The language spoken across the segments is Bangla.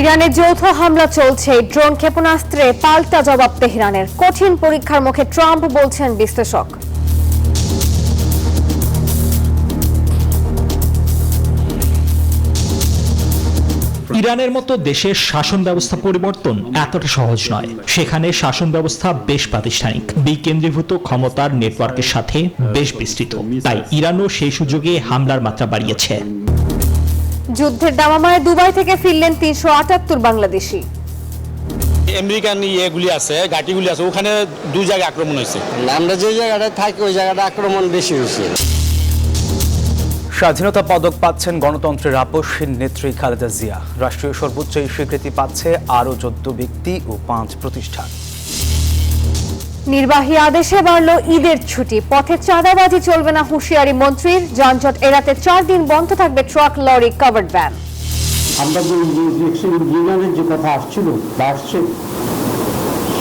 ইরানে যৌথ হামলা চলছে, ড্রোন ক্ষেপণাস্ত্রে পাল্টা জবাব তেহরানের। কঠিন পরীক্ষার মুখে ট্রাম্প, বলছেন বিশ্লেষক। ইরানের মতো দেশের শাসন ব্যবস্থা পরিবর্তন এতটা সহজ নয়। সেখানে শাসন ব্যবস্থা বেশ প্রাতিষ্ঠানিক, বিকেন্দ্রীভূত ক্ষমতার নেটওয়ার্কের সাথে বেশ বিস্তৃত। তাই ইরানও সেই সুযোগে হামলার মাত্রা বাড়িয়েছে। যুদ্ধের দামামায় দুবাই থেকে ফিরলেন ৩৭৮ বাংলাদেশি। আমেরিকান ইয়েগুলি আছে, ঘাটিগুলি আছে, ওখানে দুই জায়গায় আক্রমণ হয়েছে। আমরা যে জায়গাটা থাকি ওই জায়গাটা আক্রমণ বেশি হয়েছে। স্বাধীনতা পদক পাচ্ছেন গণতন্ত্রের আপসহীন নেত্রী খালেদা জিয়া। রাষ্ট্রীয় সর্বোচ্চ এই স্বীকৃতি পাচ্ছে আরও ১৪ ব্যক্তি ও ৫ প্রতিষ্ঠান। নির্বাহী আদেশে বাড়ল ঈদের ছুটি। পথে চাঁদাবাজি চলবে না, হুঁশিয়ারি মন্ত্রীর। যানজট এড়াতে ৪ দিন বন্ধ থাকবে ট্রাক, লরি, কাভার্ড ভ্যান। আমরা যে ইউনিয়নের যে কথা আসছিল বা আসছে,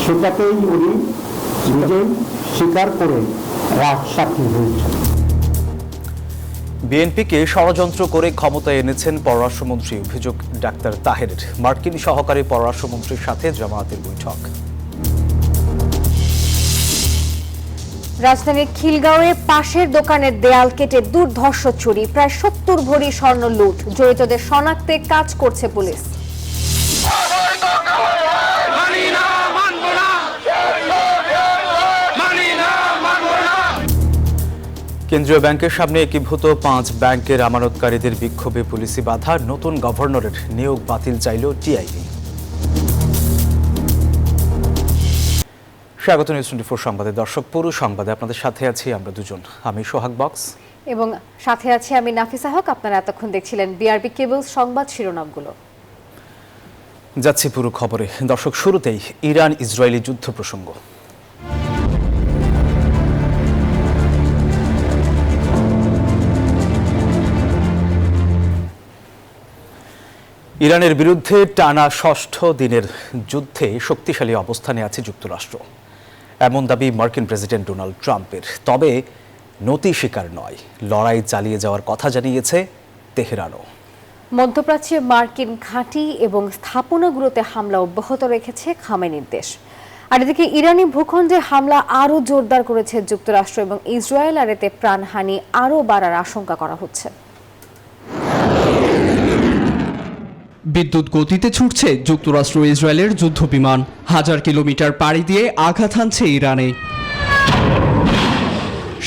সেটাতেই উনি নিজেই স্বীকার করে রাজসাক্ষী হয়েছেন। বিএনপিকে ষড়যন্ত্র করে ক্ষমতায় এনেছেন পররাষ্ট্রমন্ত্রী, অভিযোগ ডাক্তার তাহেরের। মার্কিন সহকারী পররাষ্ট্রমন্ত্রীর সাথে জামায়াতের বৈঠক। রাজধানীর খিলগাঁওয়ে পাশের দোকানের দেয়াল কেটে দুর্ধর্ষ চুরি, প্রায় ৭০ ভরি স্বর্ণ লুট। জড়িতদের শনাক্তে কাজ করছে পুলিশ। কেন্দ্রীয় ব্যাংকের সামনে একীভূত ৫ ব্যাংকের আমানতকারীদের বিক্ষোভে পুলিশি বাধা। নতুন গভর্নরের নিয়োগ বাতিল চাইল টিআইবি। স্বাগত নিউজ 24 সংবাদে। দর্শক, পুরো সংবাদে আপনাদের সাথে আছি আমরা দুজন। আমি সোহাগ বক্স এবং সাথে আছি আমি নাফিসা হক। আপনারা এতক্ষণ দেখছিলেন বিআরবি কেবল সংবাদ শিরোনামগুলো। যাচ্ছি পুরো খবরে। দর্শক, শুরুতেই ইরান ইসরায়েলি যুদ্ধ প্রসঙ্গ। ইরানের বিরুদ্ধে টানা ৬ষ্ঠ দিনের যুদ্ধে শক্তিশালী অবস্থানে আছে যুক্তরাষ্ট্র, এমন দাবি মার্কিন প্রেসিডেন্ট ডোনাল্ড ট্রাম্পের। তবে নতি স্বীকার নয়, লড়াই চালিয়ে যাওয়ার কথা জানিয়েছে তেহরানও। মধ্যপ্রাচ্যে মার্কিন ঘাঁটি এবং স্থাপনাগুলোতে হামলা অব্যাহত রেখেছে খামেনির দেশ। আর এদিকে ইরানি ভূখণ্ডে হামলা আরও জোরদার করেছে যুক্তরাষ্ট্র এবং ইসরায়েল, আর এতে প্রাণহানি আরও বাড়ার আশঙ্কা করা হচ্ছে। বিদ্যুৎ গতিতে ছুটছে যুক্তরাষ্ট্র ইসরায়েলের যুদ্ধ বিমান। ১০০০ কিলোমিটার পাড়ি দিয়ে আঘাত হানছে ইরানে।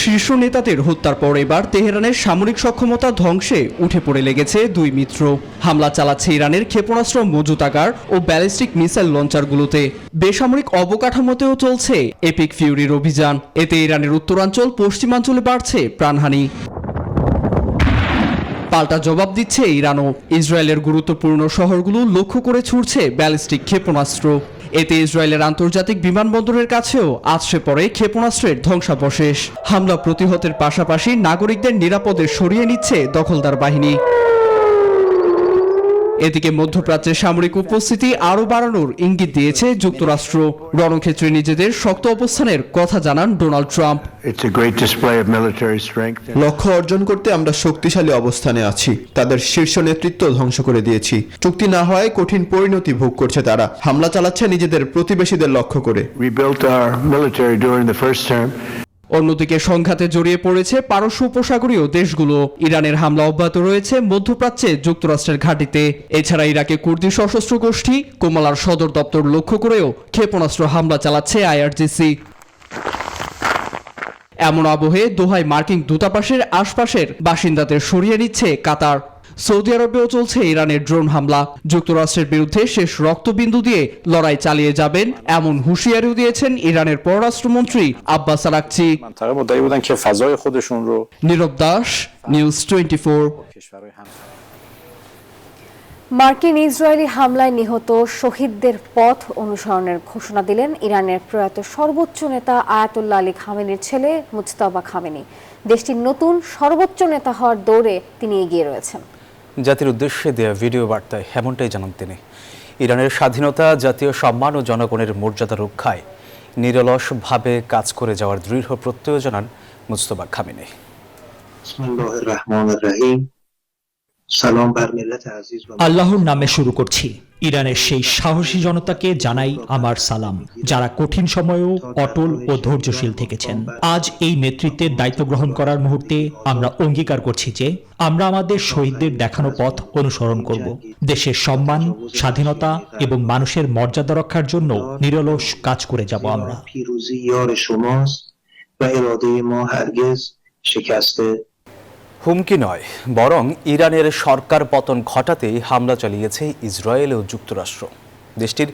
শীর্ষ নেতাদের হত্যার পর এবার তেহরানের সামরিক সক্ষমতা ধ্বংসে উঠে পড়ে লেগেছে দুই মিত্র। হামলা চালাচ্ছে ইরানের ক্ষেপণাস্ত্র মজুতাগার ও ব্যালিস্টিক মিসাইল লঞ্চারগুলোতে। বেসামরিক অবকাঠামোতেও চলছে এপিক ফিউরির অভিযান। এতে ইরানের উত্তরাঞ্চল, পশ্চিমাঞ্চলে বাড়ছে প্রাণহানি। পাল্টা জবাব দিচ্ছে ইরানও। ইসরায়েলের গুরুত্বপূর্ণ শহরগুলো লক্ষ্য করে ছুড়ছে ব্যালিস্টিক ক্ষেপণাস্ত্র। এতে ইসরায়েলের আন্তর্জাতিক বিমানবন্দরের কাছেও আছড়ে পড়ে ক্ষেপণাস্ত্রের ধ্বংসাবশেষ। হামলা প্রতিহতের পাশাপাশি নাগরিকদের নিরাপদে সরিয়ে নিচ্ছে দখলদার বাহিনী। এদিকে মধ্যপ্রাচ্যে সামরিক উপস্থিতি আরও বাড়ানোর ইঙ্গিত দিয়েছে যুক্তরাষ্ট্র। রণক্ষেত্রে নিজেদের শক্ত অবস্থানের কথা জানান ডোনাল্ড ট্রাম্প। লক্ষ্য অর্জন করতে আমরা শক্তিশালী অবস্থানে আছি। তাদের শীর্ষ নেতৃত্ব ধ্বংস করে দিয়েছি। চুক্তি না হওয়ায় কঠিন পরিণতি ভোগ করছে তারা। হামলা চালাচ্ছে নিজেদের প্রতিবেশীদের লক্ষ্য করে। অন্যদিকে সংঘাতে জড়িয়ে পড়েছে পারস্য উপসাগরীয় দেশগুলো। ইরানের হামলা অব্যাহত রয়েছে মধ্যপ্রাচ্যে যুক্তরাষ্ট্রের ঘাঁটিতে। এছাড়া ইরাকে কুর্দি সশস্ত্র গোষ্ঠী কোমালার সদর দপ্তর লক্ষ্য করেও ক্ষেপণাস্ত্র হামলা চালাচ্ছে আইআরজিসি। এমন আবহে দোহায় মার্কিন দূতাবাসের আশপাশের বাসিন্দাদের সরিয়ে নিচ্ছে কাতার। সৌদি আরবেও চলছে ইরানের ড্রোন হামলা। যুক্তরাষ্ট্রের বিরুদ্ধে শেষ রক্তবিন্দু দিয়ে লড়াই চালিয়ে যাবেন এমন হুঁশিয়ারিও দিয়েছেন ইরানের পররাষ্ট্রমন্ত্রী আব্বাস আরাকচি। নীরব দাস, নিউজ 24। মার্কিন ইসরায়েলি হামলায় নিহত শহীদদের পথ অনুসরণের ঘোষণা দিলেন ইরানের প্রয়াত সর্বোচ্চ নেতা আয়াতুল্লাহ আলী খামেনির ছেলে মুজতবা খামেনি। দেশটির নতুন সর্বোচ্চ নেতা হওয়ার দৌড়ে তিনি এগিয়ে রয়েছেন। জাতির উদ্দেশ্যে দেয়া ভিডিও বার্তায় এমনটাই জানান তিনি। ইরানের স্বাধীনতা, জাতীয় সম্মান ও জনগণের মর্যাদা রক্ষায় নিরলসভাবে কাজ করে যাওয়ার দৃঢ় প্রত্যয় জানান মুজতবা খামেনি। سلام بر ملت عزیز و আল্লাহর নামে শুরু করছি। ইরানের সেই সাহসী জনতাকে জানাই আমার সালাম, যারা কঠিন সময়েও অটল ও ধৈর্যশীল থেকেছেন। আজ এই নেতৃত্বের দায়িত্ব গ্রহণ করার মুহূর্তে আমরা অঙ্গীকার করছি যে আমরা আমাদের শহীদদের দেখানো পথ অনুসরণ করব। দেশের সম্মান, স্বাধীনতা এবং মানুষের মর্যাদা রক্ষার জন্য নিরলস কাজ করে যাব আমরা। پیروزی یار شماست و اراده ما هرگز شکسته হুমকি নয়, বরং ইরানের সরকার পতন ঘটাতেই হামলা চালিয়েছে ইসরায়েল ও যুক্তরাষ্ট্র। দেশটির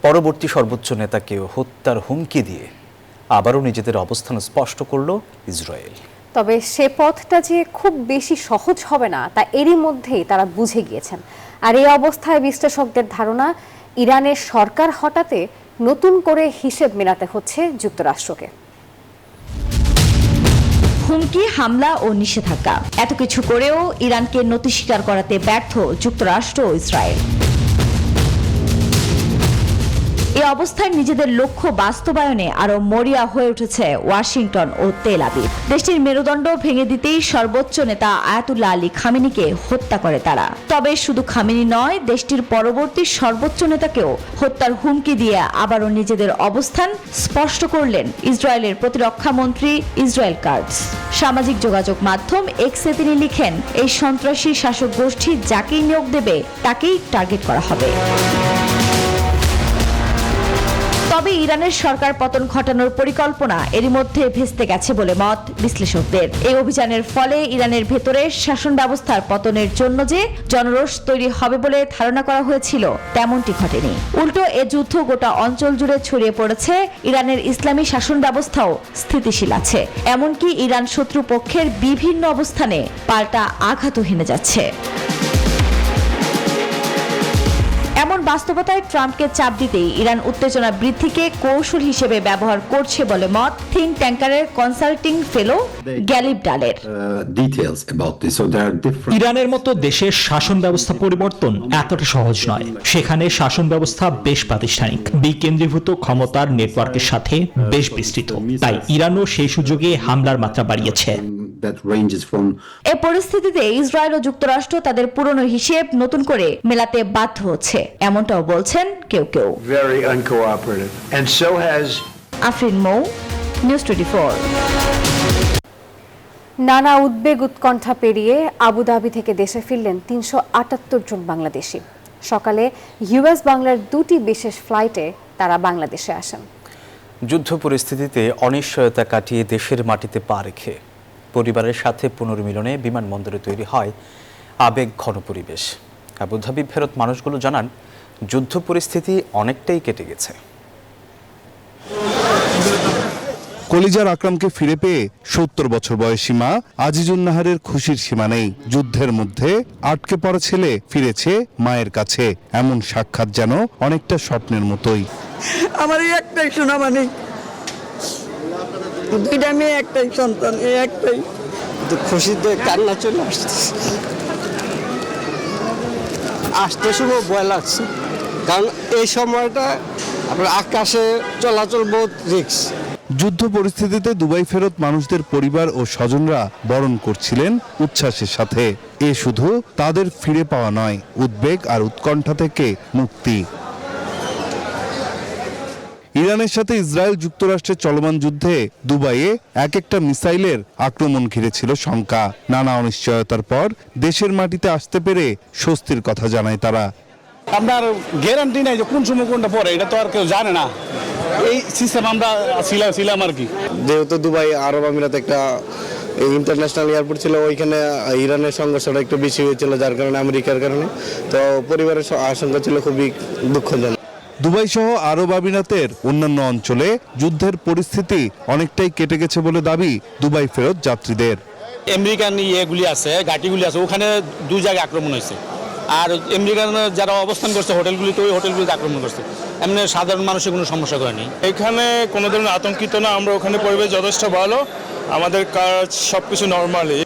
পরবর্তী সর্বোচ্চ নেতাকে হত্যার হুমকি দিয়ে আবারও নিজেদের অবস্থান স্পষ্ট করল ইসরায়েল। তবে সে পথটা যে খুব বেশি সহজ হবে না তা এরই মধ্যেই তারা বুঝে গিয়েছেন। আর এই অবস্থায় বিশ্লেষকদের ধারণা, ইরানের সরকার হটাতে নতুন করে হিসেব মেলাতে হচ্ছে যুক্তরাষ্ট্রকে। হুমকি, হামলা ও নিষেধাজ্ঞা, এত কিছু করেও ইরানকে নতি স্বীকার করাতে ব্যর্থ যুক্তরাষ্ট্র ও ইসরায়েল। এই অবস্থায় নিজেদের লক্ষ্য বাস্তবায়নে আরো মরিয়া হয়ে উঠেছে ওয়াশিংটন ও তেল আবিব। দেশটির মেরুদণ্ড ভেঙে দিতেই সর্বোচ্চ নেতা আয়াতুল্লাহ আলী খামেনিকে হত্যা করে তারা। তবে শুধু খামেনি নয়, দেশটির পরবর্তী সর্বোচ্চ নেতাকেও হত্যার হুমকি দিয়ে আবারও নিজেদের অবস্থান স্পষ্ট করলেন ইসরায়েলের প্রতিরক্ষা মন্ত্রী ইসরায়েল কাটজ। সামাজিক যোগাযোগ মাধ্যম এক্সে তিনি লিখেন, এই সন্ত্রাসী শাসক গোষ্ঠী যাকেই নিয়োগ দেবে তাকেই টার্গেট করা হবে। তবে ইরানের সরকার পতন ঘটানোর পরিকল্পনা এরই মধ্যে ভেস্তে গেছে বলে মত বিশ্লেষকদের। এই অভিযানের ফলে ইরানের ভেতরে শাসন ব্যবস্থার পতনের জন্য যে জনরোষ তৈরি হবে বলে ধারণা করা হয়েছিল, তেমনটি ঘটেনি। উল্টো এ যুদ্ধ গোটা অঞ্চল জুড়ে ছড়িয়ে পড়েছে। ইরানের ইসলামী শাসন ব্যবস্থাও স্থিতিশীল আছে, এমনকি ইরান শত্রুপক্ষের বিভিন্ন অবস্থানে পাল্টা আঘাতও হেনে যাচ্ছে। এমন বাস্তবতায় ট্রাম্পকে চাপ দিতেই ইরান উত্তেজনা বৃদ্ধিকে কৌশল হিসেবে ব্যবহার করছে বলে মত থিঙ্ক ট্যাঙ্কারের কনসাল্টিং ফেলো গ্যালিব ডালের। ইরানের মতো দেশের শাসন ব্যবস্থা পরিবর্তন এতটা সহজ নয়। সেখানে শাসন ব্যবস্থা বেশ প্রাতিষ্ঠানিক, বিকেন্দ্রীভূত ক্ষমতার নেটওয়ার্কের সাথে বেশ বিস্তৃত। তাই ইরানও সেই সুযোগে হামলার মাত্রা বাড়িয়েছে। এ পরিস্থিতিতে ইসরায়েল ও যুক্তরাষ্ট্র তাদের পুরনো হিসেব নতুন করে মেলাতে বাধ্য হচ্ছে, এমনটাও বলছেন কেউ কেউ। আফরিন মৌ, নিউজ 24। নানা উদ্বেগ উৎকণ্ঠা পেরিয়ে আবুধাবি থেকে দেশে ফিরলেন ৩৭৮ জন বাংলাদেশি। সকালে ইউএস বাংলার 2টি বিশেষ ফ্লাইটে তারা বাংলাদেশে আসেন। যুদ্ধ পরিস্থিতিতে অনিশ্চয়তা কাটিয়ে দেশের মাটিতে পা রেখে পরিবারের সাথে পুনর্মিলনে বিমানবন্দরে তৈরি হয় আবেগ ঘন পরিবেশ। আবুধাবি ফেরত মানুষগুলো জানান, যুদ্ধ পরিস্থিতি অনেকটাই কেটে গেছে। কলিজার আকরামকে ফিরে পেয়ে 70 বছর বয়সী মা আজিজুন নাহারের খুশির সীমা নেই। যুদ্ধের মধ্যে আটকে পড়া ছেলে ফিরেছে মায়ের কাছে, এমন সাক্ষাৎ যেন অনেকটা স্বপ্নের মতোই। আমার একটাই শোনা, মানে 2টা মেয়ে, একটাই সন্তান, এই একটাই। খুশিতে কান্না চলে আসতে শুরু ভয় লাগছে, কারণ এই সময়টা আপনার আকাশে চলাচল বহুত রিস্ক। যুদ্ধ পরিস্থিতিতে দুবাই ফেরত মানুষদের পরিবার ও স্বজনরা বরণ করছিলেন উচ্ছ্বাসের সাথে। এ শুধু তাদের ফিরে পাওয়া নয়, উদ্বেগ আর উৎকণ্ঠা থেকে মুক্তি। ইরানের সাথে ইসরায়েল যুক্তরাষ্ট্রের চলমান যুদ্ধে দুবাইয়ে এক একটা মিসাইলের আক্রমণ ঘিরেছিল শঙ্কা। নানা অনিশ্চয়তার পর দেশের মাটিতে আসতে পেরে স্বস্তির কথা জানায় তারা। আপনার গ্যারান্টি নাই যে কোন সময় কোনটা পড়ে, এটা তো আর কেউ জানে না। এই সিস্টেম আমরা ছিলাম আর কি। যেহেতু দুবাই আরব আমিরাত একটা ইন্টারন্যাশনাল এয়ারপোর্ট ছিল, ওইখানে ইরানের সংঘর্ষটা একটু বেশি হয়েছিল, যার কারণে আমেরিকার কারণে তো পরিবারের আশঙ্কা ছিল খুবই দুঃখজনক। দুবাই সহ আরব আমিরাতের অন্যান্য অঞ্চলে যুদ্ধের পরিস্থিতি অনেকটাই কেটে গেছে বলে দাবি দুবাই ফেরত যাত্রীদের। আমেরিকান ইয়েগুলি আছে, ঘাটিগুলি আছে, ওখানে 2 জায়গায় আক্রমণ হয়েছে। আর আমেরিকান যারা অবস্থান করছে হোটেলগুলিতে, ওই হোটেলগুলিতে আক্রমণ করছে। এমনি সাধারণ মানুষের কোনো সমস্যা করেনি। এখানে কোনো ধরনের আতঙ্কিত না আমরা, ওখানে পরিবেশ যথেষ্ট ভালো, আমাদের কাজ সবকিছু নর্মালি।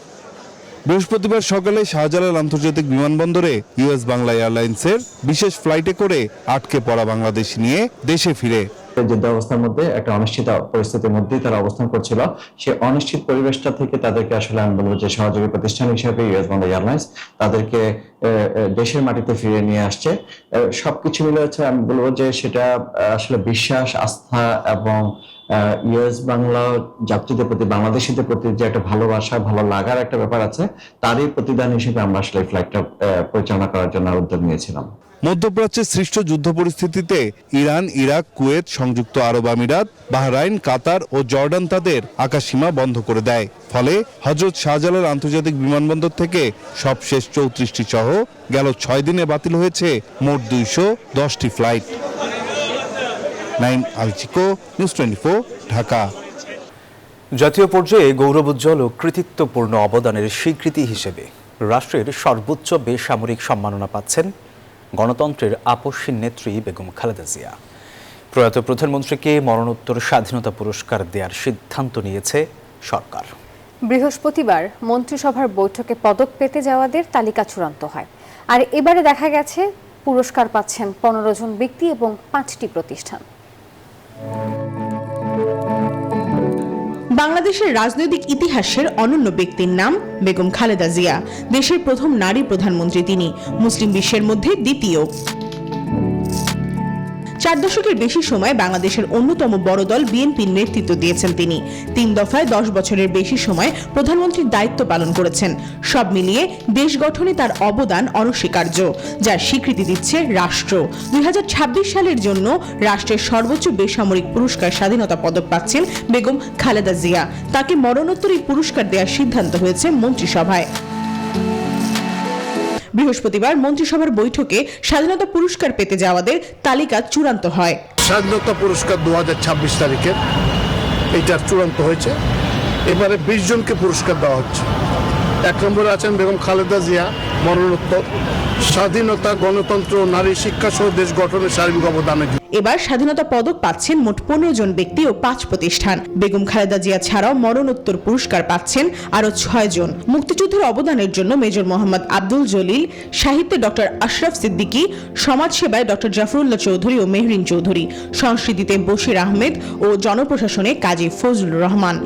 বৃহস্পতিবার সকালে শাহজালাল আন্তর্জাতিক বিমানবন্দরে ইউএস বাংলা এয়ারলাইন্সের বিশেষ ফ্লাইটে করে আটকে পড়া বাংলাদেশ নিয়ে দেশে ফিরে যুদ্ধাবস্থার মধ্যে একটা অনিশ্চিত পরিস্থিতির মধ্যেই তারা অবস্থান করছিল। সেই অনিশ্চিত পরিবেশটা থেকে তাদেরকে আসলে আমি বলবো যে সহযোগী প্রতিষ্ঠান হিসেবে ইউএস বাংলা এয়ারলাইন্স তাদেরকে দেশের মাটিতে ফিরিয়ে নিয়ে আসছে। সবকিছু মিলে হচ্ছে আমি বলবো যে সেটা আসলে বিশ্বাস, আস্থা এবং ইউএস বাংলা যাত্রীদের প্রতি, বাংলাদেশিদের প্রতি যে একটা ভালোবাসা, ভালো লাগার একটা ব্যাপার আছে, তারই প্রতিদান হিসেবে আমরা আসলে ফ্লাইটটা পরিচালনা করার জন্য উদ্যোগ নিয়েছিলাম। মধ্যপ্রাচ্যে সৃষ্ট যুদ্ধ পরিস্থিতিতে ইরান, ইরাক, কুয়েত, সংযুক্ত আরব আমিরাত, বাহরাইন, কাতার ও জর্ডান তাদের আকাশসীমা বন্ধ করে দেয়। ফলে হযরত শাহজালাল আন্তর্জাতিক বিমানবন্দর থেকে সবশেষ 34টি সহ গেল 6 দিনে বাতিল হয়েছে মোট 210টি ফ্লাইট। নাইম আলচিকো, নিউজ 24, ঢাকা। জাতীয় পর্যায়ে গৌরবোজ্জ্বল ও কৃতিত্বপূর্ণ অবদানের স্বীকৃতি হিসেবে রাষ্ট্রের সর্বোচ্চ বেসামরিক সম্মাননা পাচ্ছেন গণতন্ত্রের আপসহীন নেত্রী বেগম খালেদা জিয়া। প্রয়াত প্রধানমন্ত্রীকে মরণোত্তর স্বাধীনতা পুরস্কার দেওয়ার সিদ্ধান্ত নিয়েছে সরকার। বৃহস্পতিবার মন্ত্রিসভার বৈঠকে পদক পেতে যাওয়াদের তালিকা চূড়ান্ত হয়। আর এবারে দেখা গেছে পুরস্কার পাচ্ছেন 15 জন ব্যক্তি এবং 5টি প্রতিষ্ঠান। বাংলাদেশের রাজনৈতিক ইতিহাসের অনন্য ব্যক্তির নাম বেগম খালেদা জিয়া। দেশের প্রথম নারী প্রধানমন্ত্রী তিনি, মুসলিম বিশ্বের মধ্যে দ্বিতীয়। 4 দশকের বেশি সময় বাংলাদেশের অন্যতম বড় দল বিএনপির নেতৃত্ব দিয়েছেন তিনি। 3 দফায় 10 বছরের বেশি সময় প্রধানমন্ত্রীর দায়িত্ব পালন করেছেন। সব মিলিয়ে দেশ গঠনে তার অবদান অনস্বীকার্য, যার স্বীকৃতি দিচ্ছে রাষ্ট্র। 2026 সালের জন্য রাষ্ট্রের সর্বোচ্চ বেসামরিক পুরস্কার স্বাধীনতা পদক পাচ্ছেন বেগম খালেদা জিয়া। তাকে মরণোত্তর এই পুরস্কার দেওয়ার সিদ্ধান্ত হয়েছে মন্ত্রিসভায়। বৃহস্পতিবার মন্ত্রিসভার বৈঠকে স্বাধীনতা পুরস্কার পেতে যাওয়াদের তালিকা চূড়ান্ত হয়। স্বাধীনতা পুরস্কার 2026 তারিখে এইটার চূড়ান্ত হয়েছে। এবারে 20 জনকে পুরস্কার দেওয়া হচ্ছে। 1 নম্বরে আছেন বেগম খালেদা জিয়া, মরণোত্তর স্বাধীনতা, গণতন্ত্র, নারী শিক্ষা সহ দেশ গঠনের সার্বিক অবদানের। এবার স্বাধীনতা পদক পাচ্ছেন মোট 15 জন ব্যক্তি ও 5 প্রতিষ্ঠান। বেগম খালেদা জিয়া ছাড়াও মরণোত্তর পুরস্কার পাচ্ছেন আরো 6 জন। মুক্তিযুদ্ধের অবদানের জন্য মেজর মোহাম্মদ আব্দুল জলিল, সাহিত্যে ডক্টর আশরাফ সিদ্দিকী, সমাজসেবায় ডক্টর জাফরুল্লাহ চৌধুরী ও মেহরিন চৌধুরী, সংস্কৃতিতে বশির আহমেদ ও জনপ্রশাসনে কাজী ফজলুর রহমান।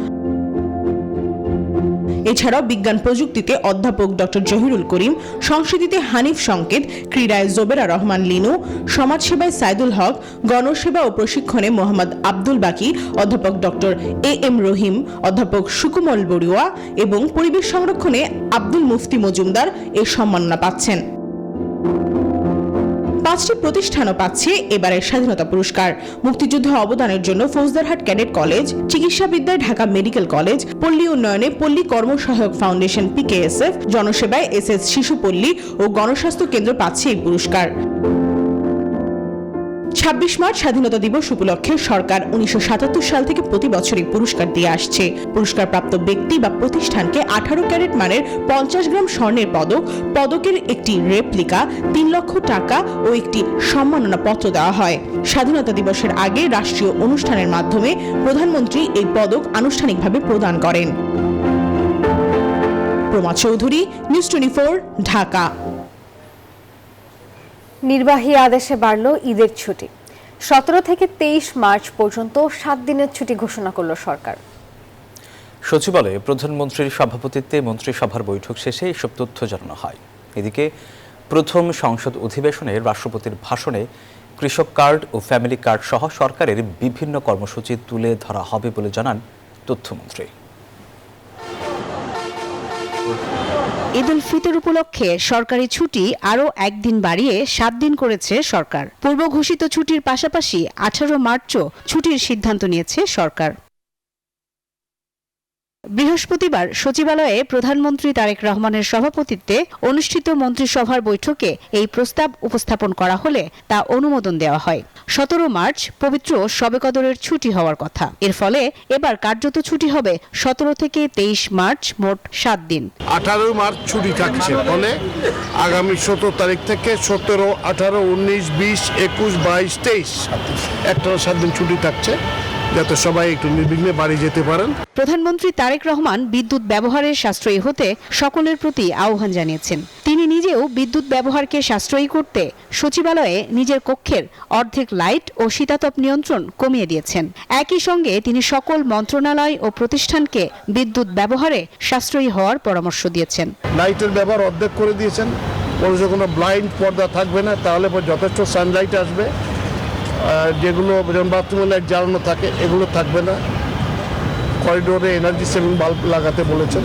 এছাড়াও বিজ্ঞান প্রযুক্তিতে অধ্যাপক ডক্টর জহিরুল করিম, সংস্কৃতিতে হানিফ সংকেত, ক্রীড়ায় জোবেরা রহমান লিনু, সমাজসেবায় সাইদুল হক, গণসেবা ও প্রশিক্ষণে মোহাম্মদ আব্দুল বাকি, অধ্যাপক ডক্টর AM রহিম, অধ্যাপক সুকুমল বড়ুয়া এবং পরিবেশ সংরক্ষণে আব্দুল মুফতি মজুমদার এ সম্মাননা পাচ্ছেন। 5টি প্রতিষ্ঠানও পাচ্ছে এবারের স্বাধীনতা পুরস্কার। মুক্তিযুদ্ধে অবদানের জন্য ফৌজদারহাট ক্যাডেট কলেজ, চিকিৎসাবিদ্যায় ঢাকা মেডিকেল কলেজ, পল্লী উন্নয়নে পল্লী কর্মসহায়ক ফাউন্ডেশন PKSF, জনসেবায় SS শিশুপল্লী ও গণস্বাস্থ্য কেন্দ্র পাচ্ছে এই পুরস্কার। 26 মার্চ স্বাধীনতা দিবস উপলক্ষে সরকার 1977 সাল থেকে প্রতি বছর এই পুরস্কার দিয়ে আসছে। পুরস্কারপ্রাপ্ত ব্যক্তি বা প্রতিষ্ঠানকে 18 ক্যারেট মানের 50 গ্রাম স্বর্ণের পদক, পদকের একটি রেপ্লিকা, 3 লক্ষ টাকা ও একটি সম্মাননা পত্র দেওয়া হয়। স্বাধীনতা দিবসের আগে রাষ্ট্রীয় অনুষ্ঠানের মাধ্যমে প্রধানমন্ত্রী এই পদক আনুষ্ঠানিকভাবে প্রদান করেন। প্রমা চৌধুরী, নিউজ 24, ঢাকা। নির্বাহী আদেশে বাড়ল ঈদের ছুটি। 17 থেকে 23 মার্চ পর্যন্ত 7 দিনের ছুটি ঘোষণা করল সরকার। সচিবালয়ে প্রধানমন্ত্রীর সভাপতিত্বে মন্ত্রিসভার বৈঠক শেষে এসব তথ্য জানানো হয়। এদিকে প্রথম সংসদ অধিবেশনে রাষ্ট্রপতির ভাষণে কৃষক কার্ড ও ফ্যামিলি কার্ড সহ সরকারের বিভিন্ন কর্মসূচি তুলে ধরা হবে বলে জানান তথ্যমন্ত্রী। ঈদ উল ফিতর উপলক্ষে সরকারি ছুটি আরও 1 দিন বাড়িয়ে 7 দিন করেছে সরকার। পূর্ব ঘোষিত ছুটির পাশাপাশি 18 মার্চও ছুটির সিদ্ধান্ত নিয়েছে সরকার। বৃহস্পতিবার সচিবালয়ে প্রধানমন্ত্রী তারেক রহমানের সভাপতিত্বে অনুষ্ঠিত মন্ত্রিসভার বৈঠকে এই প্রস্তাব উপস্থাপন করা হলে তা অনুমোদন দেওয়া হয়। 17 মার্চ পবিত্র শবে কদরের ছুটি হওয়ার কথা। এর ফলে এবার কার্যত ছুটি হবে 17 থেকে 23 মার্চ, মোট 7 দিন। 18 মার্চ ছুটি থাকছে, ফলে আগামী 17 তারিখ থেকে 17, 18, 19, 20, 21, 22, 23 একটা 7 দিন ছুটি থাকছে। যাতে সবাই একটু নির্বিঘ্নে বাড়ি যেতে পারেন। প্রধানমন্ত্রী তারেক রহমান বিদ্যুৎ ব্যবহারে সাশ্রয়ী হতে সকলের প্রতি আহ্বান জানিয়েছেন। তিনি নিজেও বিদ্যুৎ ব্যবহারকে সাশ্রয়ী করতে সচিবালয়ে নিজের কক্ষের অর্ধেক লাইট ও শীতাতপ নিয়ন্ত্রণ কমিয়ে দিয়েছেন। একই সঙ্গে তিনি সকল মন্ত্রণালয় ও প্রতিষ্ঠানকে বিদ্যুৎ ব্যবহারে সাশ্রয়ী হওয়ার পরামর্শ দিয়েছেন। লাইটের ব্যবহার অর্ধেক করে দিয়েছেন, কোনো ব্লাইন্ড পর্দা থাকবে না, তাহলে যথেষ্ট সানলাইট আসবে। যেগুলো যেমন বাথরুমে লাইট জ্বালানো থাকে এগুলো থাকবে না। করিডোরে এনার্জি সেভিং বাল্ব লাগাতে বলেছেন।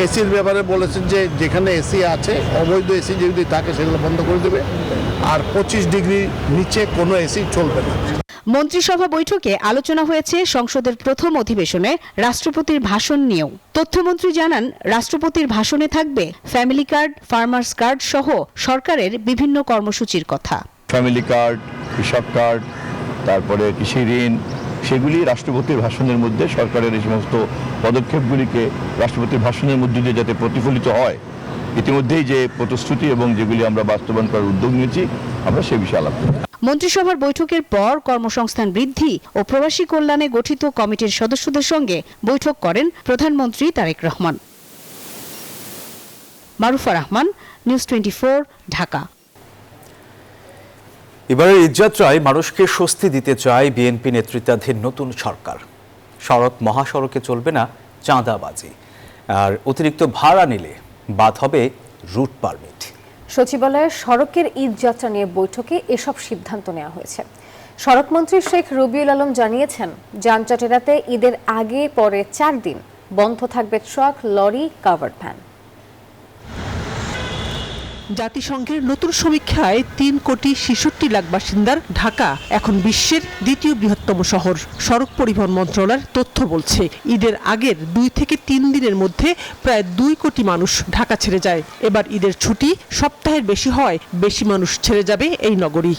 এসির ব্যাপারে বলেছেন যে যেখানে এসি আছে অবৈধ এসি যদি থাকে সেগুলো বন্ধ করে দেবে, আর 25 ডিগ্রি নিচে কোনো এসি চলবে না। মন্ত্রিসভা বৈঠকে আলোচনা হয়েছে সংসদের প্রথম অধিবেশনে রাষ্ট্রপতির ভাষণ নিয়েও। তথ্যমন্ত্রী জানান, রাষ্ট্রপতির ভাষণে থাকবে ফ্যামিলি কার্ড, ফার্মার্স কার্ড সহ সরকারের বিভিন্ন কর্মসূচির কথা। ফ্যামিলি কার্ড, কৃষক কার্ড, তারপরে কৃষি ঋণ, সেগুলি রাষ্ট্রপতির ভাষণের মধ্যে সরকারের এই সমস্ত পদক্ষেপগুলিকে রাষ্ট্রপতির ভাষণের মধ্যে দিয়ে যাতে প্রতিফলিত হয়, ইতিমধ্যেই যে প্রতিশ্রুতি এবং যেগুলি আমরা বাস্তবায়ন করার উদ্যোগ নিয়েছি, আমরা সে বিষয়ে আলাপ করব। মন্ত্রিসভার বৈঠকের পর কর্মসংস্থান বৃদ্ধি ও প্রবাসী কল্যাণে গঠিত কমিটির সদস্যদের সঙ্গে বৈঠক করেন প্রধানমন্ত্রী তারেক রহমান। মারুফা রহমান, নিউজ 24, ঢাকা। এবারের ঈদযাত্রায় মানুষকে স্বস্তি দিতে চায় বিএনপি নেতৃত্বাধীন নতুন সরকার। সড়ক মহাসড়কে চলবে না চাঁদাবাজি, আর অতিরিক্ত ভাড়া নিলে বাদ হবে রুট পারমিট। সচিবালয়ের সড়কের ঈদ যাত্রা নিয়ে বৈঠকে এসব সিদ্ধান্ত নেওয়া হয়েছে। সড়কমন্ত্রী শেখ রবিউল আলম জানিয়েছেন, যানজট এড়াতে ঈদের আগে পরে 4 দিন বন্ধ থাকবে ট্রাক, লরি, কাভার্ড ভ্যান। জাতিসংঘের নতুন সমীক্ষায় 3,66,00,000 বাসিন্দার ঢাকা এখন বিশ্বের দ্বিতীয় বৃহত্তম শহর। সড়ক পরিবহন মন্ত্রণালয়ের তথ্য বলছে, ঈদের আগের 2 থেকে 3 দিনের মধ্যে প্রায় 2 কোটি মানুষ ঢাকা ছেড়ে যায়। এবার ঈদের ছুটি সপ্তাহের বেশি হয়, বেশি মানুষ ছেড়ে যাবে এই নগরী।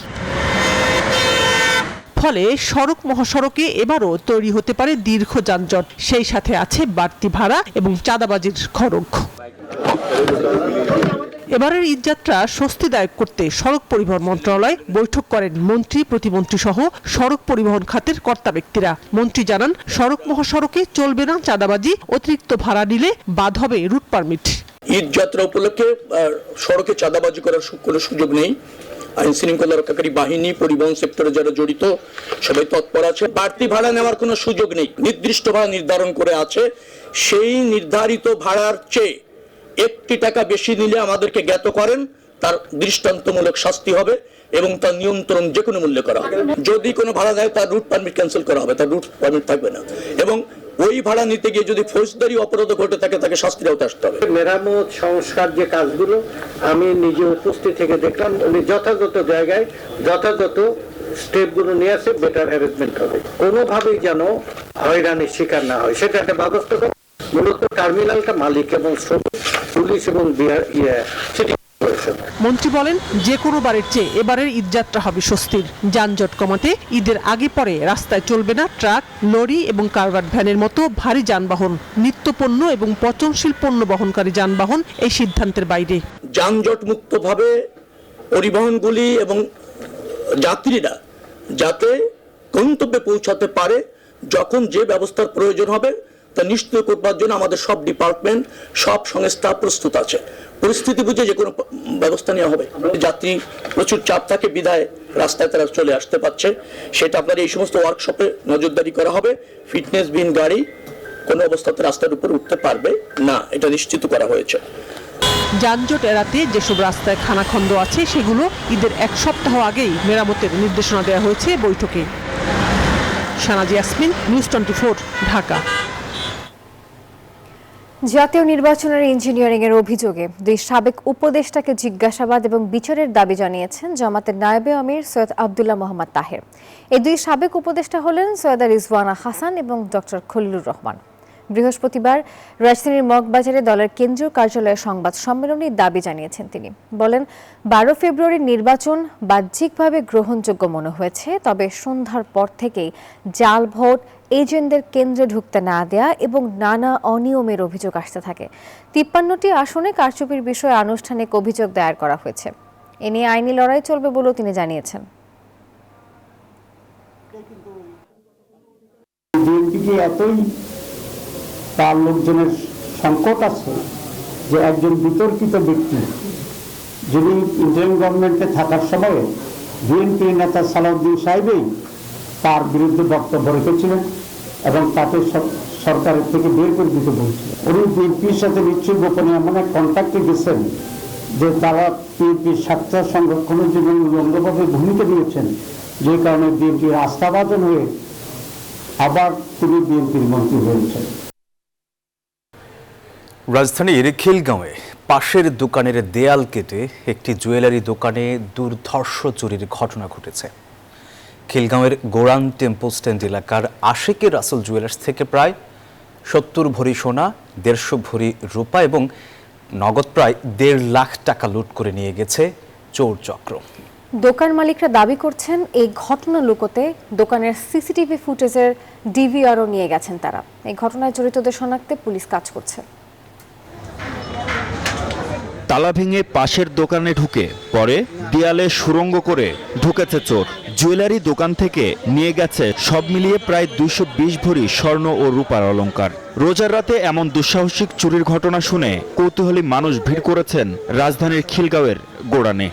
ফলে সড়ক মহাসড়কে এবারও তৈরি হতে পারে দীর্ঘ যানজট, সেই সাথে আছে বাড়তি ভাড়া এবং চাঁদাবাজির খড়গ। এবারের ঈদযাত্রা স্বস্তিদায়ক করতে সড়ক পরিবহন মন্ত্রণালয় বৈঠক করেন মন্ত্রী, প্রতিমন্ত্রী সহ সড়ক পরিবহন খাতের কর্তা ব্যক্তিরা। মন্ত্রী জানান, সড়ক মহাসড়কে চলবে না চাঁদাবাজি, অতিরিক্ত ভাড়া নিলে বাদ হবে রুট পারমিট। ঈদযাত্রা উপলক্ষে সড়কে চাঁদাবাজি করার কোনো সুযোগ নেই। আইন শৃঙ্খলা রক্ষাকারী বাহিনী, পরিবহন সেক্টরে যারা জড়িত সবাই তৎপর আছে। বাড়তি ভাড়া নেওয়ার কোনো সুযোগ নেই। নির্দিষ্ট ভাড়া নির্ধারণ করে আছে, সেই নির্ধারিত ভাড়ার চেয়ে 1 টাকা বেশি নিলে আমাদেরকে জ্ঞাত করেন, তার দৃষ্টান্তমূলক শাস্তি হবে এবং তার নিয়ন্ত্রণ যে কোনো মূল্যে করা হবে। যদি কোনো ভাড়া দেয় তার রুট পারমিট ক্যান্সেল করা হবে, তার রুট পারমিট থাকবে না। এবং ওই ভাড়া নিতে গিয়ে যদি ফৌজদারি অপরাধ ঘটে থাকে, তাকে শাস্তির আওতায় আসতে হবে। মেরামত সংস্কার যে কাজগুলো আমি নিজে উপস্থিত থেকে দেখলাম, উনি যথাযথ জায়গায় যথাযথ স্টেপগুলো নিয়ে আসে, বেটার অ্যারেঞ্জমেন্ট হবে, কোনোভাবেই যেন হয়রানির শিকার না হয় সেটা একটা ব্যবস্থা করে। মূলত টার্মিনালটা মালিক এবং শ্রমিক, পুলিশ এবং সিটি কর্পোরেশন। মন্ত্রী বলেন, যে কোনো বারের চেয়ে এবারের ঈদযাত্রা হবে স্বস্তির। যানজট কমাতে ঈদের আগে পরে রাস্তায় চলবে না ট্রাক, লরি এবং কাভার্ড ভ্যানের মতো ভারী যানবাহন। নিত্যপণ্য এবং পচনশীল পণ্য বহনকারী যানবাহন এই সিদ্ধান্তের বাইরে। যানজট মুক্তভাবে পরিবহনগুলি এবং যাত্রীরা যাতে গন্তব্যে পৌঁছাতে পারে, যখন যে ব্যবস্থার প্রয়োজন হবে তা নিশ্চিত করবার জন্য আমাদের সব ডিপার্টমেন্ট, সব সংস্থা প্রস্তুত আছে। পরিস্থিতি বুঝে যে কোনো ব্যবস্থা নেওয়া হবে। যাত্রী প্রচুর চাপ থাকে বিধায় রাস্তায় তারা চলে আসতে পারছে, সেটা আপনার এই সমস্ত ওয়ার্কশপে নজরদারি করা হবে। ফিটনেসবিহীন গাড়ি কোনো অবস্থাতে রাস্তার উপর উঠতে পারবে না, এটা নিশ্চিত করা হয়েছে। যানজট এড়াতে যেসব রাস্তায় খানাখন্দ আছে সেগুলো ঈদের 1 সপ্তাহ আগেই মেরামতের নির্দেশনা দেওয়া হয়েছে বৈঠকে। শানাজি ইয়াসমিন, নিউজ 24, ঢাকা। জাতীয় নির্বাচনের ইঞ্জিনিয়ারিংয়ের অভিযোগে 2 সাবেক উপদেষ্টাকে জিজ্ঞাসাবাদ এবং বিচারের দাবি জানিয়েছেন জামাতের নায়েবে আমির সৈয়দ আব্দুল্লাহ মোহাম্মদ তাহের। এই 2 সাবেক উপদেষ্টা হলেন সৈয়দা রিজওয়ানা হাসান এবং ডক্টর খলিলুর রহমান। বৃহস্পতিবার রাজধানীর মগবাজারে দলের কেন্দ্রীয় কার্যালয়ে সংবাদ সম্মেলনে দাবি জানিয়েছেন তিনি। বলেন, 12 ফেব্রুয়ারির নির্বাচন বাহ্যিকভাবে গ্রহণযোগ্য মনে হয়েছে, তবে সন্ধ্যার পর থেকেই জাল ভোট, এজেন্টদের কেন্দ্রে ঢুকতে না দেয়া এবং নানা অনিয়মের অভিযোগ আসতে থাকে। 53টি আসনে কারচুপির বিষয়ে আনুষ্ঠানিক অভিযোগ দায়ের করা হয়েছে। এ নিয়ে আইনি লড়াই চলবে বলেও তিনি জানিয়েছেন। বিএনপিকে এতই তার লোকজনের সংকট আছে যে একজন বিতর্কিত ব্যক্তি যিনি ইন্টারিম গভর্নমেন্টে থাকার সময় বিএনপির নেতা সালাউদ্দিন সাহেবই তার বিরুদ্ধে বক্তব্য রেখেছিলেন এবং তাকে সরকারের থেকে বের করে দিতে বলছিলেন। উনি বিএনপির সাথে নিশ্চয়ই গোপনে এমন এক কন্ট্যাক্টে গেছেন যে তারা বিএনপির স্বার্থ সংরক্ষণের জন্য উলঙ্গভাবে ভূমিকা দিয়েছেন, যে কারণে বিএনপির আস্থাভাজন হয়ে আবার তিনি বিএনপির মন্ত্রী হয়েছেন। রাজধানীর খিলগাঁওয়ে পাশের দোকানের দেয়াল কেটে একটি জুয়েলারি দোকানে দুর্ধর্ষ চুরির ঘটনা ঘটেছে। খিলগাঁওয়ের গোরান টেম্পল স্ট্যান্ড এলাকার আশিকের রাসেল জুয়েলার্স থেকে প্রায় 70 ভরি সোনা, 150 ভরি রূপা এবং নগদ প্রায় 1.5 লাখ টাকা লুট করে নিয়ে গেছে চোর চক্র। দোকান মালিকরা দাবি করছেন এই ঘটনা লুকোতে দোকানের সিসিটিভি ফুটেজের ডিভিআরও নিয়ে গেছেন তারা। এই ঘটনায় জড়িতদের শনাক্তে পুলিশ কাজ করছে। তালা ভেঙে পাশের দোকানে ঢুকে পরে দেয়ালে সুড়ঙ্গ করে ঢুকেছে চোর। জুয়েলারি দোকান থেকে নিয়ে গেছে সব মিলিয়ে প্রায় 220 ভরি স্বর্ণ ও রূপার অলংকার। রোজার রাতে এমন দুঃসাহসিক চুরির ঘটনা শুনে কৌতূহলী মানুষ ভিড় করেছেন রাজধানীর খিলগাঁওয়ের গোড়ানে।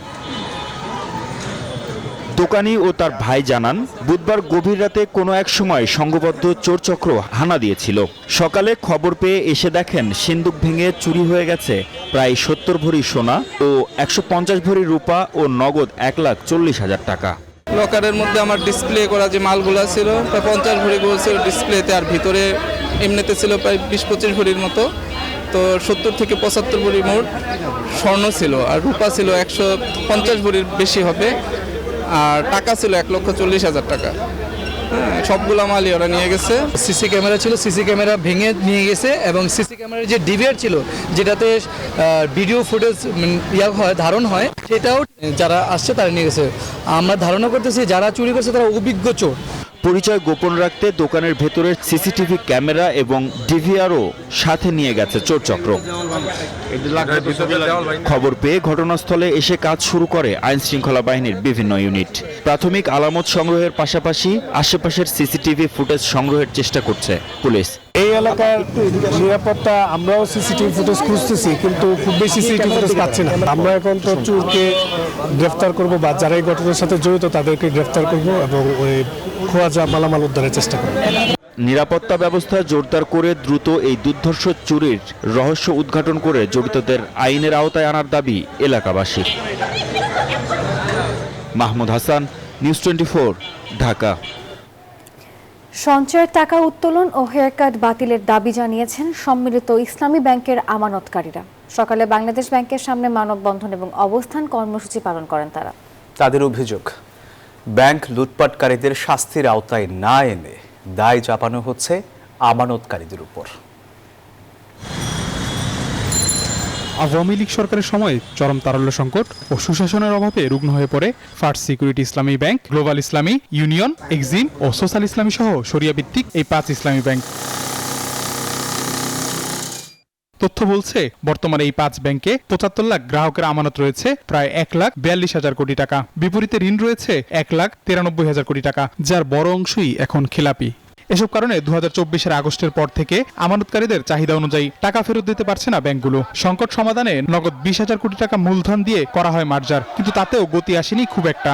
দোকানি ও তার ভাই জানান, বুধবার গভীর রাতে কোনো এক সময় সংঘবদ্ধ চোরচক্র হানা দিয়েছিল। সকালে খবর পেয়ে এসে দেখেন সিন্দুক ভেঙে চুরি হয়ে গেছে প্রায় 70 ভরি সোনা ও 150 ভরি রূপা ও নগদ 1,40,000 টাকা। লকারের মধ্যে আমার ডিসপ্লে করা যে মালগুলো ছিল প্রায় 50 ভরি ছিল ডিসপ্লেতে, আর ভিতরে এমনিতে ছিল প্রায় 20-25 ভরির মতো। তো 70 থেকে 75 ভরি মোট স্বর্ণ ছিল, আর রূপা ছিল 150 ভরির বেশি হবে, আর টাকা ছিল 1,40,000 টাকা। সবগুলো মালই ওরা নিয়ে গেছে। সিসি ক্যামেরা ছিল, সিসি ক্যামেরা ভেঙে নিয়ে গেছে এবং সিসি ক্যামেরার যে ডিভিআর ছিল যেটাতে ভিডিও ফুটেজ ধারণ হয় সেটাও যারা আসছে তারা নিয়ে গেছে। আমরা ধারণা করতেছি যারা চুরি করছে তারা অভিজ্ঞ চোর। পরিচয় গোপন রাখতে দোকানের ভেতরের সিসিটিভি ক্যামেরা এবং ডিভিআরও সাথে নিয়ে গেছে চোরচক্র। খবর পেয়ে ঘটনাস্থলে এসে কাজ শুরু করে আইন শৃঙ্খলা বাহিনীর বিভিন্ন ইউনিট। প্রাথমিক আলামত সংগ্রহের পাশাপাশি আশেপাশের সিসিটিভি ফুটেজ সংগ্রহের চেষ্টা করছে পুলিশ। এই এলাকার নিরাপত্তা আমরাও সিসিটিভি ফুটেজ খুঁজতেছি, কিন্তু খুব বেশি সিসিটিভি ফুটেজ পাচ্ছি না। আমরা এখন তো চোরকে গ্রেফতার করব বা যারা এই ঘটনার সাথে জড়িত তাদেরকে গ্রেফতার করব এবং ওই খোয়া যা মালামাল উদ্ধারের চেষ্টা করব। নিরাপত্তা ব্যবস্থা জোরদার করে দ্রুত এই দুর্ধর্ষ চুরির রহস্য উদ্ঘাটন করে জড়িতদের আইনের আওতায় আনার দাবি এলাকাবাসীর। মাহমুদ হাসান, নিউজ 24, ঢাকা। সঞ্চয়ের টাকা উত্তোলন ও হেয়ারকাট বাতিলের দাবি জানিয়েছেন সম্মিলিত ইসলামী ব্যাংকের আমানতকারীরা। সকালে বাংলাদেশ ব্যাংকের সামনে মানববন্ধন এবং অবস্থান কর্মসূচি পালন করেন তারা। তাদের অভিযোগ, ব্যাংক লুটপাটকারীদের শাস্তির আওতায় না এনে দায় চাপানো হচ্ছে আমানতকারীদের উপর। আওয়ামী লীগ সরকারের সময় চরম তারল্য সংকট ও সুশাসনের অভাবে রুগ্ন হয়ে পড়ে ফার্স্ট সিকিউরিটি ইসলামী ব্যাংক, গ্লোবাল ইসলামী, ইউনিয়ন, এক্সিম ও সোশ্যাল ইসলামী সহ শরিয়া ভিত্তিক এই 5 ইসলামী ব্যাংক। তথ্য বলছে বর্তমানে এই 5 ব্যাংকে 75 লাখ গ্রাহকের আমানত রয়েছে প্রায় 1,42,000 কোটি টাকা। বিপরীতে ঋণ রয়েছে 1,93,000 কোটি টাকা, যার বড় অংশই এখন খেলাপি। এসব কারণে 2024 আগস্টের পর থেকে আমানতকারীদের চাহিদা অনুযায়ী টাকা ফেরত দিতে পারছে না ব্যাংকগুলো। সংকট সমাধানে নগদ 20,000 কোটি টাকা মূলধন দিয়ে করা হয় মার্জার, কিন্তু তাতেও গতি আসেনি খুব একটা।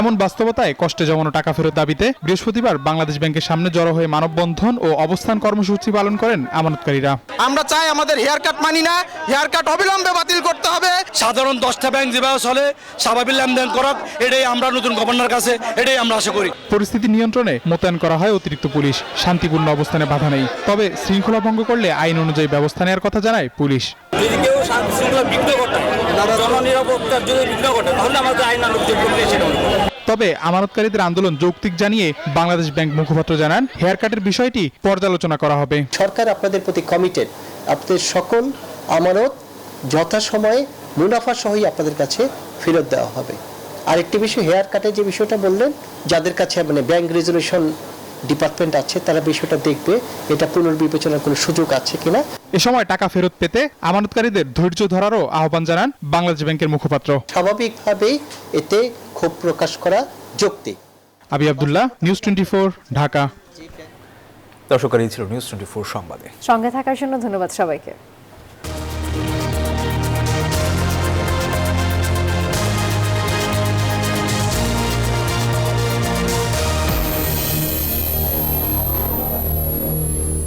এমন বাস্তবতায় কষ্টে জমানো টাকা ফেরত দাবিতে বৃহস্পতিবার বাংলাদেশ ব্যাংকের সামনে জড়ো হয়ে মানববন্ধন ও অবস্থান কর্মসূচি পালন করেন আমানতকারীরা। আমরা চাই আমাদের হেয়ার কাট মানি না, হেয়ার কাট অবিলম্বে বাতিল করতে হবে। সাধারণ 10টা ব্যাংক যেভাবে চলে স্বাভাবিক লেনদেন করক, এটাই আমরা নতুন গভর্নর কাছে এটাই আমরা আশা করি। পরিস্থিতি নিয়ন্ত্রণে মোতায়েন করা হয় অতিরিক্ত পুলিশ। শান্তিপূর্ণ অবস্থানে বাধা নেই, তবে শৃঙ্খলা ভঙ্গ করলে আইন অনুযায়ী ব্যবস্থা নেওয়ার কথা জানায় পুলিশ। যদি কেউ শান্তিশৃঙ্খলা বিঘ্ন ঘটায়, জননিরাপত্তার যদি বিঘ্ন ঘটায়, তাহলে আমাদের আইন আলোচনা করলে সেটা হবে। তবে আমানতকারীদের আন্দোলন যৌক্তিক জানিয়ে বাংলাদেশ ব্যাংক মুখপাত্র জানান, হেয়ার কাটের বিষয়টি পর্যালোচনা করা হবে। সরকার আপনাদের প্রতি কমিটেড, আপনাদের সকল আমানত যথাসময়ে মুনাফা সহই আপনাদের কাছে ফেরত দেওয়া হবে। আরেকটি বিষয়, হেয়ার কাটের যে বিষয়টা বললেন, যাদের কাছে মানে ব্যাংক রেজুলেশন ডিপার্টমেন্ট আছে তারা বিষয়টা দেখবে এটা পুনর্বিবেচনার কোনো সুযোগ আছে কিনা। এ সময় টাকা ফেরত পেতে আমানতকারীদের ধৈর্য ধরারও আহ্বান জানান বাংলাদেশ ব্যাংকের মুখপাত্র। স্বাভাবিকভাবেই এতে ক্ষোভ প্রকাশ করা যৌক্তিক। আবি আব্দুল্লাহ, নিউজ 24, ঢাকা। দর্শক, এই ছিল নিউজ 24 সংবাদে। সঙ্গে থাকার জন্য ধন্যবাদ সবাইকে।